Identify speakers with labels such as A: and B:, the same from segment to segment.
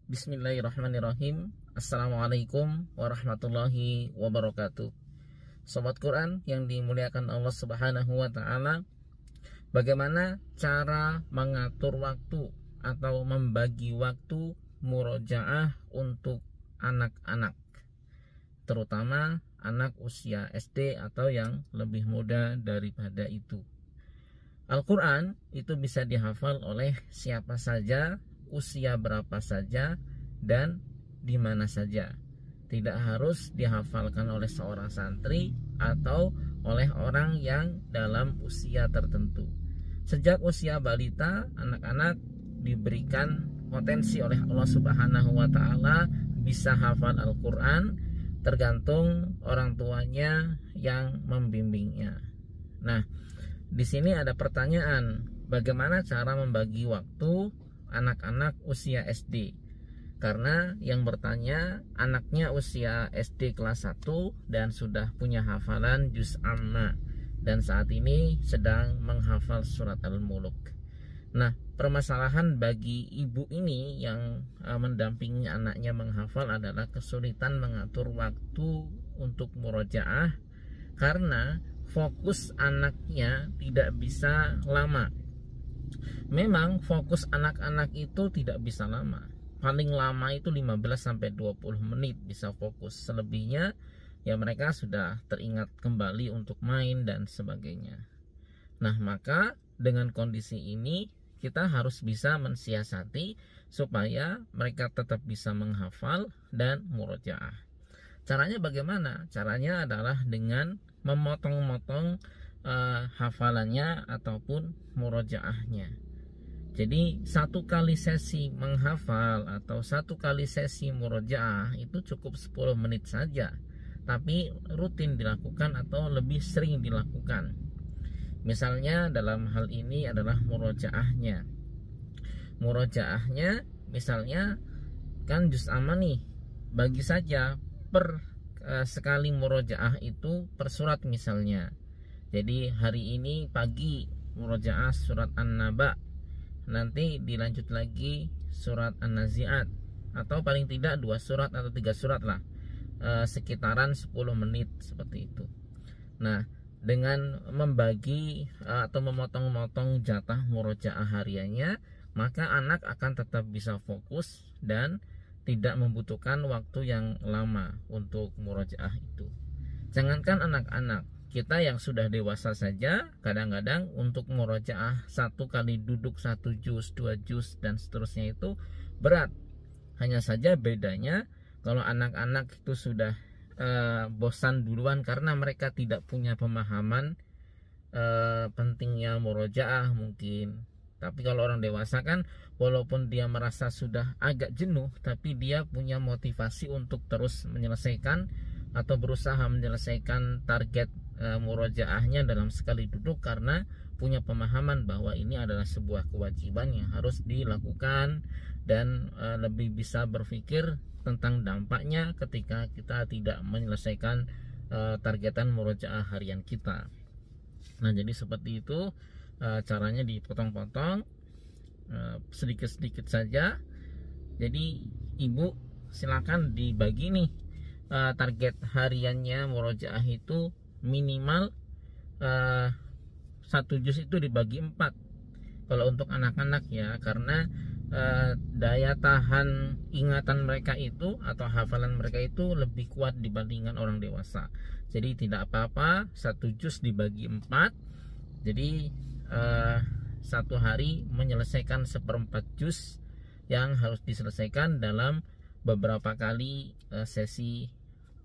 A: Bismillahirrahmanirrahim. Assalamualaikum warahmatullahi wabarakatuh. Sobat Quran yang dimuliakan Allah Subhanahu wa Ta'ala, bagaimana cara mengatur waktu atau membagi waktu murojaah untuk anak-anak, terutama anak usia SD atau yang lebih muda daripada itu? Al-Quran itu bisa dihafal oleh siapa saja, usia berapa saja, dan di mana saja. Tidak harus dihafalkan oleh seorang santri atau oleh orang yang dalam usia tertentu. Sejak usia balita, anak-anak diberikan potensi oleh Allah Subhanahu wa Ta'ala bisa hafal Al-Quran, tergantung orang tuanya yang membimbingnya. Nah, di sini ada pertanyaan, bagaimana cara membagi waktu anak-anak usia SD? Karena yang bertanya anaknya usia SD kelas 1 dan sudah punya hafalan juz amma, dan saat ini sedang menghafal surat Al-Muluk. Nah, permasalahan bagi ibu ini yang mendampingi anaknya menghafal adalah kesulitan mengatur waktu untuk murojaah karena fokus anaknya tidak bisa lama. Memang fokus anak-anak itu tidak bisa lama. Paling lama itu 15-20 menit bisa fokus. Selebihnya ya mereka sudah teringat kembali untuk main dan sebagainya. Nah, maka dengan kondisi ini kita harus bisa mensiasati supaya mereka tetap bisa menghafal dan murojaah. Caranya bagaimana? Caranya adalah dengan memotong-motong hafalannya ataupun murojaahnya. Jadi satu kali sesi menghafal atau satu kali sesi murojaah itu cukup 10 menit saja, tapi rutin dilakukan atau lebih sering dilakukan. Misalnya dalam hal ini adalah murojaahnya. Murojaahnya misalnya kan juz amma nih, bagi saja per sekali murojaah itu per surat misalnya. Jadi hari ini pagi murojaah surat An-Naba, nanti dilanjut lagi surat An-Nazi'at, atau paling tidak 2 surat atau 3 surat lah, sekitaran 10 menit seperti itu. Nah, dengan membagi atau memotong-motong jatah murojaah hariannya, maka anak akan tetap bisa fokus dan tidak membutuhkan waktu yang lama untuk murojaah itu. Jangankan anak-anak, kita yang sudah dewasa saja kadang-kadang untuk murojaah satu kali duduk 1 juz, 2 juz dan seterusnya itu berat. Hanya saja bedanya kalau anak-anak itu sudah bosan duluan karena mereka tidak punya pemahaman pentingnya murojaah mungkin. Tapi kalau orang dewasa kan walaupun dia merasa sudah agak jenuh, tapi dia punya motivasi untuk terus menyelesaikan atau berusaha menyelesaikan target murojaahnya dalam sekali duduk karena punya pemahaman bahwa ini adalah sebuah kewajiban yang harus dilakukan dan lebih bisa berpikir tentang dampaknya ketika kita tidak menyelesaikan targetan murojaah harian kita. Nah, jadi seperti itu caranya, dipotong-potong sedikit-sedikit saja. Jadi ibu silakan dibagi nih target hariannya murojaah itu minimal 1 juz itu dibagi 4 kalau untuk anak-anak ya, karena daya tahan ingatan mereka itu atau hafalan mereka itu lebih kuat dibandingkan orang dewasa. Jadi tidak apa-apa 1 juz dibagi 4. Jadi satu hari menyelesaikan 1/4 juz yang harus diselesaikan dalam beberapa kali sesi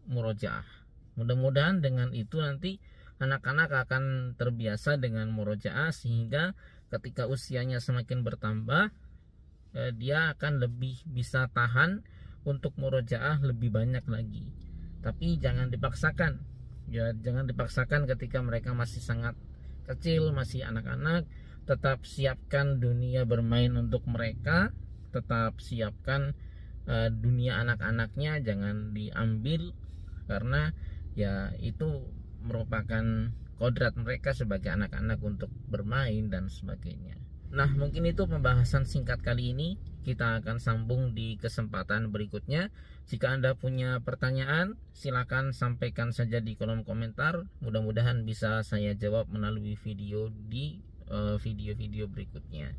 A: murojaah. Mudah-mudahan dengan itu nanti anak-anak akan terbiasa dengan murojaah sehingga ketika usianya semakin bertambah dia akan lebih bisa tahan untuk murojaah lebih banyak lagi. Tapi jangan dipaksakan. Ya, jangan dipaksakan ketika mereka masih sangat kecil, masih anak-anak. Tetap siapkan dunia bermain untuk mereka, tetap siapkan dunia anak-anaknya, jangan diambil karena ya itu merupakan kodrat mereka sebagai anak-anak untuk bermain dan sebagainya. Nah, mungkin itu pembahasan singkat kali ini. Kita akan sambung di kesempatan berikutnya. Jika Anda punya pertanyaan, silakan sampaikan saja di kolom komentar. Mudah-mudahan bisa saya jawab melalui video di video-video berikutnya.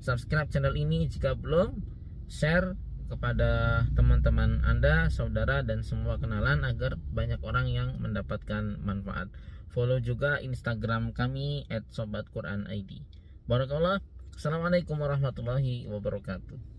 A: Subscribe channel ini jika belum, share kepada teman-teman Anda, saudara, dan semua kenalan agar banyak orang yang mendapatkan manfaat. Follow juga Instagram kami @sobatquranid. Barakallah. Assalamualaikum warahmatullahi wabarakatuh.